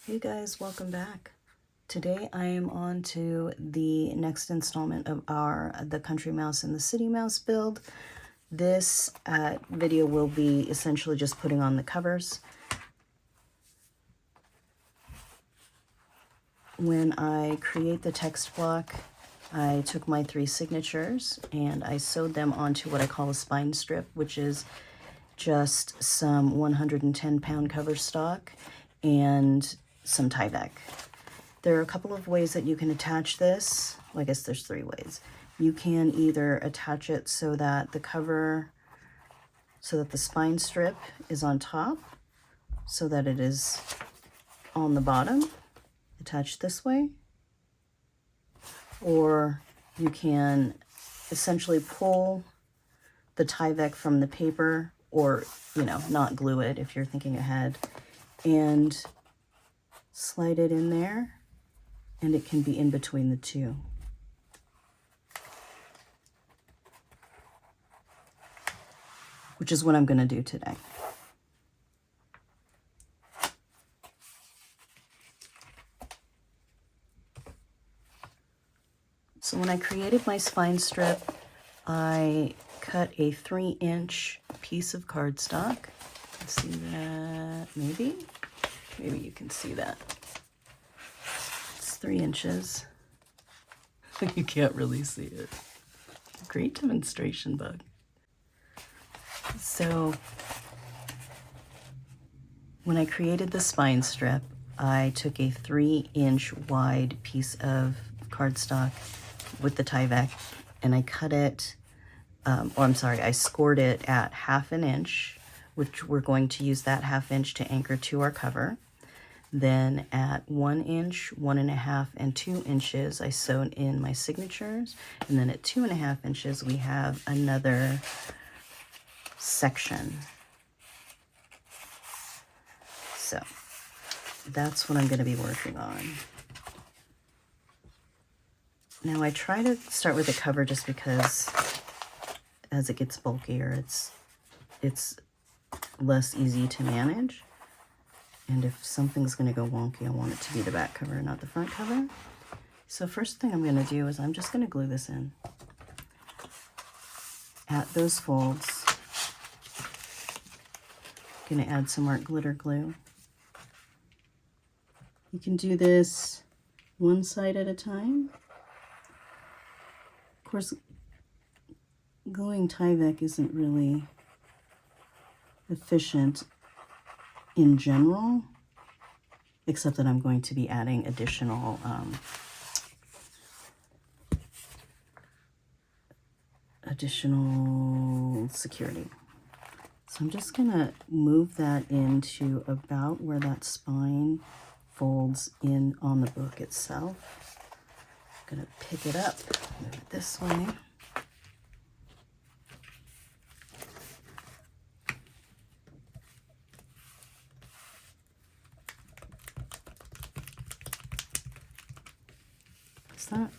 Hey guys, welcome back. Today I am on to the next installment of our The Country Mouse and the City Mouse build. This video will be essentially just putting on the covers. When I create the text block, I took my 3 signatures and I sewed them onto what I call a spine strip, which is just some 110-pound cover stock and some Tyvek. There are a couple of ways that you can attach this. Well, I guess there's 3 ways. You can either attach it so that the spine strip is on top, so that it is on the bottom, attached this way. Or you can essentially pull the Tyvek from the paper, or, not glue it if you're thinking ahead, and slide it in there, and it can be in between the 2. Which is what I'm going to do today. So when I created my spine strip, I cut a 3-inch piece of cardstock. See that? Maybe you can see that. It's 3 inches. You can't really see it. Great demonstration bug. So when I created the spine strip, I took a 3-inch wide piece of cardstock with the Tyvek, and I cut it, I scored it at 1/2 inch, which we're going to use that 1/2 inch to anchor to our cover. Then at 1 inch, 1.5, and 2 inches, I sewed in my signatures. And then at 2.5 inches, we have another section. So that's what I'm going to be working on. Now I try to start with the cover just because as it gets bulkier, it's less easy to manage. And if something's going to go wonky, I want it to be the back cover, not the front cover. So first thing I'm going to do is I'm just going to glue this in at those folds. I'm going to add some art glitter glue. You can do this one side at a time. Of course, gluing Tyvek isn't really efficient in general, except that I'm going to be adding additional security. So I'm just gonna move that into about where that spine folds in on the book itself. I'm gonna pick it up, move it this way. That.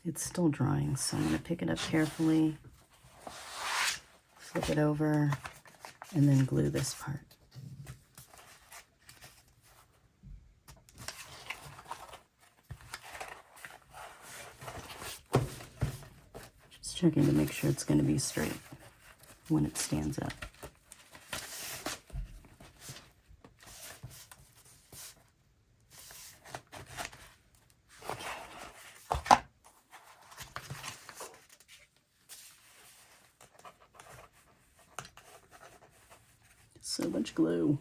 It's still drying, so I'm going to pick it up carefully, flip it over, and then glue this part. Just checking to make sure it's going to be straight when it stands up. So much glue.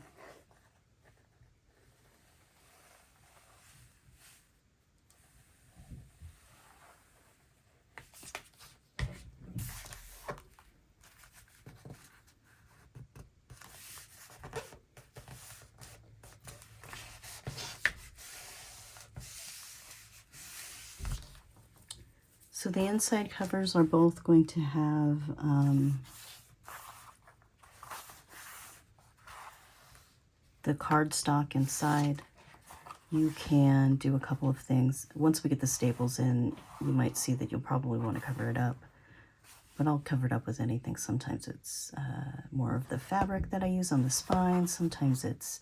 So the inside covers are both going to have the cardstock inside. You can do a couple of things. Once we get the staples in, you might see that you'll probably want to cover it up. but I'll cover it up with anything. Sometimes it's more of the fabric that I use on the spine. Sometimes it's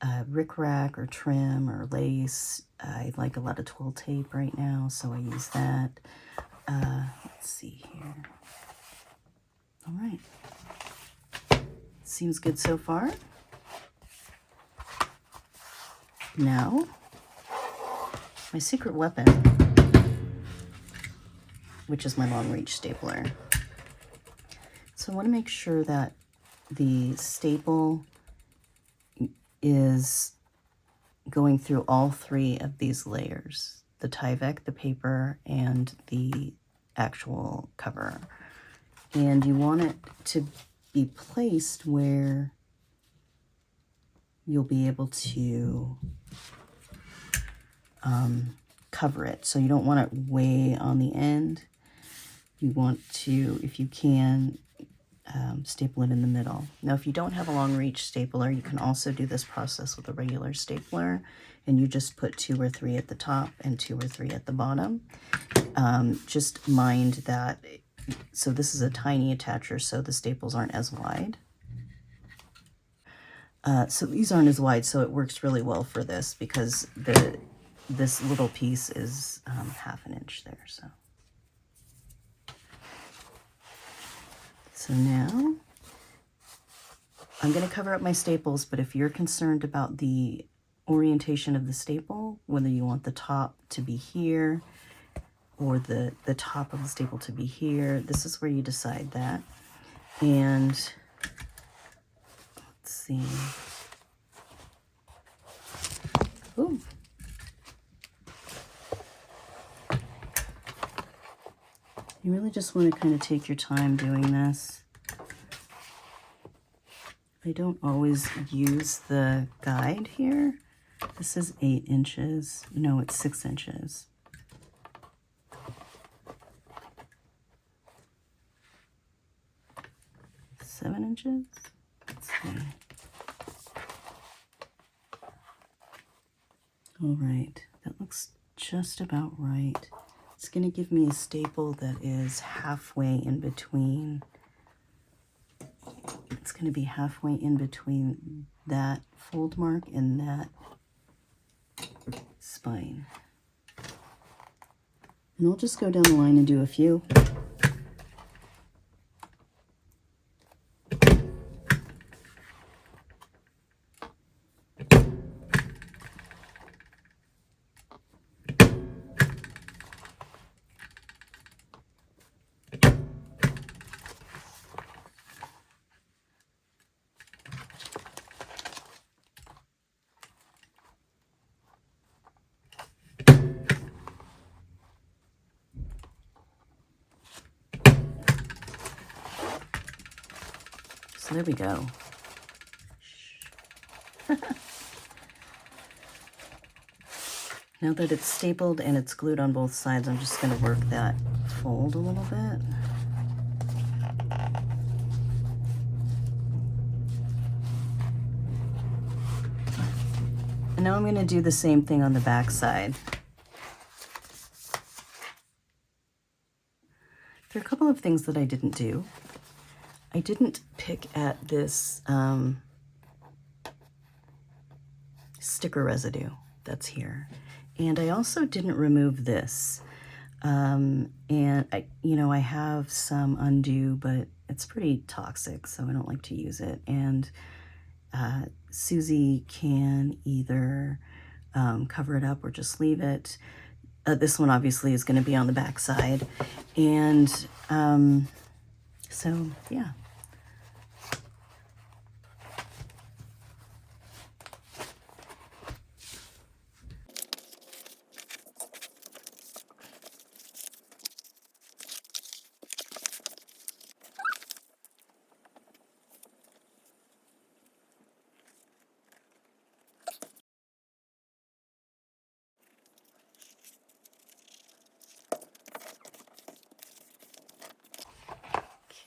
rickrack or trim or lace. I like a lot of twill tape right now, so I use that. Let's see here. All right. Seems good so far. Now, my secret weapon, which is my long reach stapler. So I want to make sure that the staple is going through all three of these layers, the Tyvek, the paper, and the actual cover. And you want it to be placed where you'll be able to cover it. So you don't want it way on the end. You want to, if you can, staple it in the middle. Now, if you don't have a long reach stapler, you can also do this process with a regular stapler, and you just put 2 or 3 at the top and 2 or 3 at the bottom. Just mind that, so this is a tiny attacher, so the staples aren't as wide. So these aren't as wide, so it works really well for this because this little piece is 1/2 inch there. So now I'm going to cover up my staples, but if you're concerned about the orientation of the staple, whether you want the top to be here or the top of the staple to be here, this is where you decide that. And let's see. Ooh. You really just want to kind of take your time doing this. I don't always use the guide here. This is 8 inches. No, it's 6 inches. Seven inches? Let's see. All right, that looks just about right. It's going to give me a staple that is halfway in between. It's going to be halfway in between that fold mark and that spine. And I'll just go down the line and do a few. So there we go. Now that it's stapled and it's glued on both sides, I'm just going to work that fold a little bit. And now I'm going to do the same thing on the back side. There are a couple of things that I didn't do. I didn't pick at this sticker residue that's here. And I also didn't remove this. And I have some Undo, but it's pretty toxic, so I don't like to use it. And Susie can either cover it up or just leave it. This one obviously is going to be on the back side. And so, yeah.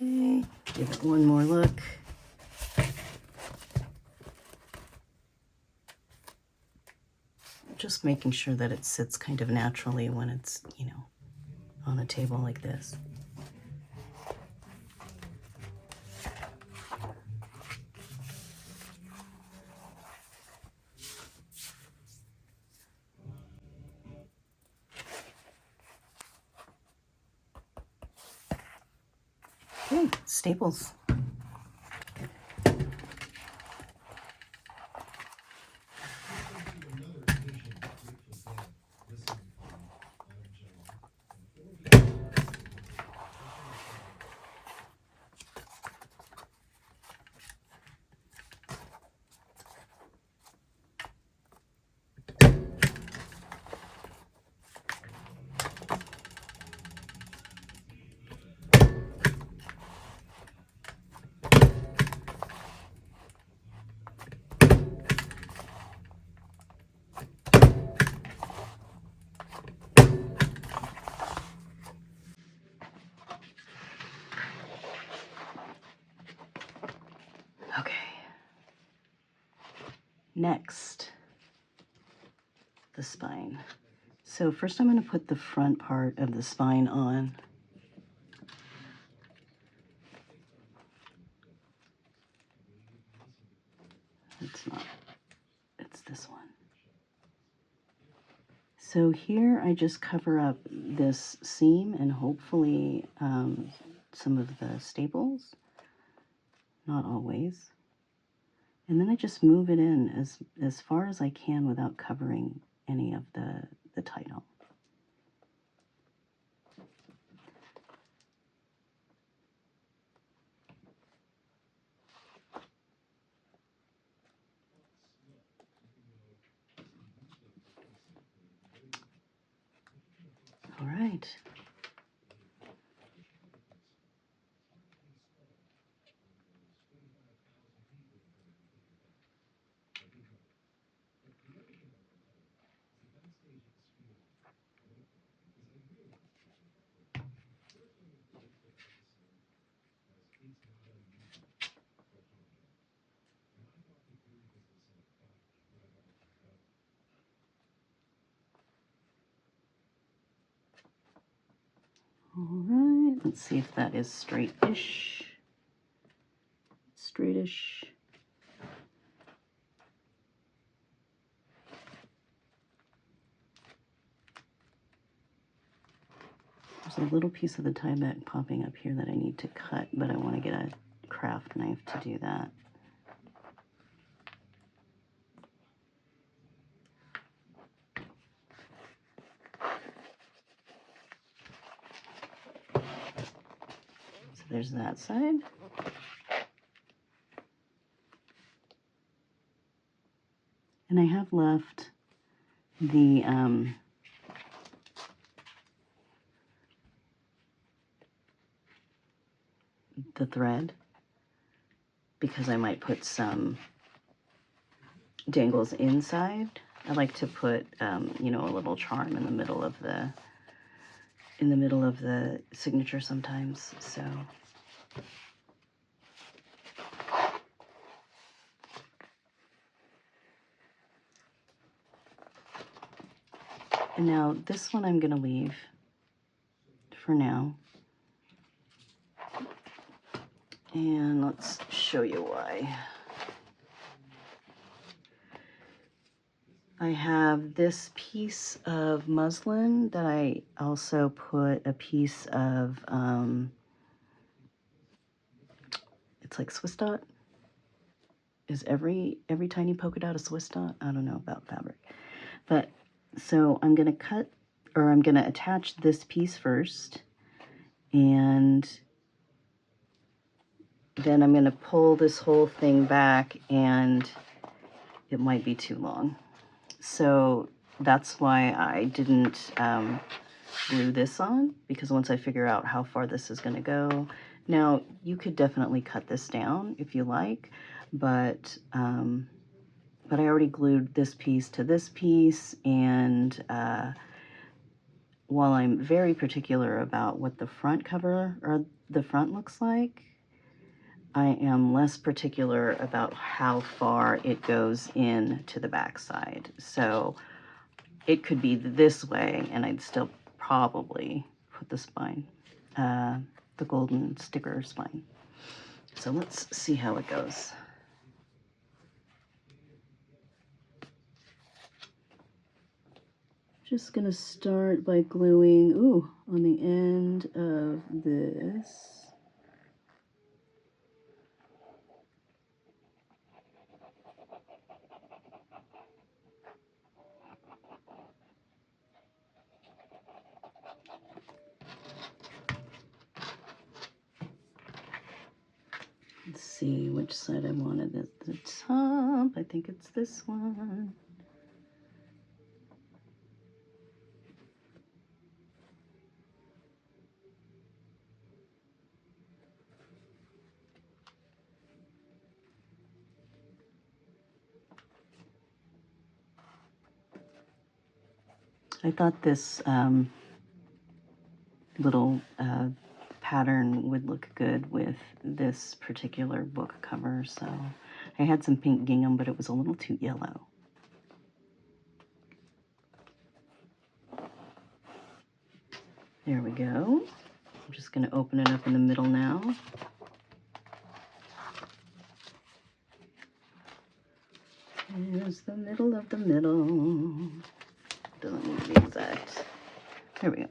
Okay, give it one more look. Just making sure that it sits kind of naturally when it's, on a table like this. Okay, staples. Okay. Next, the spine. So first I'm going to put the front part of the spine on. It's not, it's this one. So here I just cover up this seam and hopefully some of the staples, not always. And then I just move it in as far as I can without covering any of the title. All right. All right, let's see if that is straight-ish. Straightish. There's a little piece of the tie back popping up here that I need to cut, but I want to get a craft knife to do that. So there's that side. And I have left the thread because I might put some dangles inside. I like to put you know, a little charm in the middle of the signature sometimes. So and now this one I'm going to leave for now. And let's show you why. I have this piece of muslin that I also put a piece of, it's like Swiss dot. Is every tiny polka dot a Swiss dot? I don't know about fabric. But, so I'm going to cut, or I'm going to attach this piece first. And then I'm going to pull this whole thing back and it might be too long. So that's why I didn't glue this on, because once I figure out how far this is going to go. Now, you could definitely cut this down if you like, but I already glued this piece to this piece, and while I'm very particular about what the front cover or the front looks like, I am less particular about how far it goes in to the back side. So it could be this way, and I'd still probably put the spine, the golden sticker spine. So let's see how it goes. Just gonna start by gluing, on the end of this. Let's see which side I wanted at the top. I think it's this one. I thought this little pattern would look good with this particular book cover, so I had some pink gingham, but it was a little too yellow. There we go. I'm just going to open it up in the middle now. Here's the middle of the middle. Doesn't need to be exact. There we go.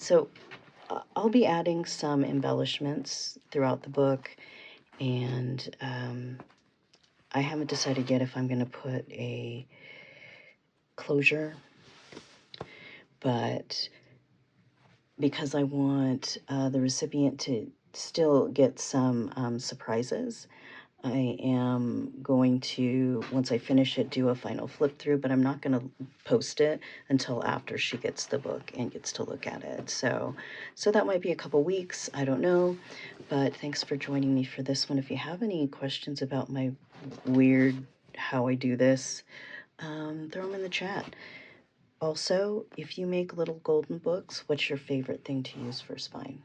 So I'll be adding some embellishments throughout the book, and I haven't decided yet if I'm going to put a closure, but because I want the recipient to still get some surprises, I am going to, once I finish it, do a final flip through, but I'm not going to post it until after she gets the book and gets to look at it. So that might be a couple weeks. I don't know. But thanks for joining me for this one. If you have any questions about my weird how I do this, throw them in the chat. Also, if you make little golden books, what's your favorite thing to use for spine?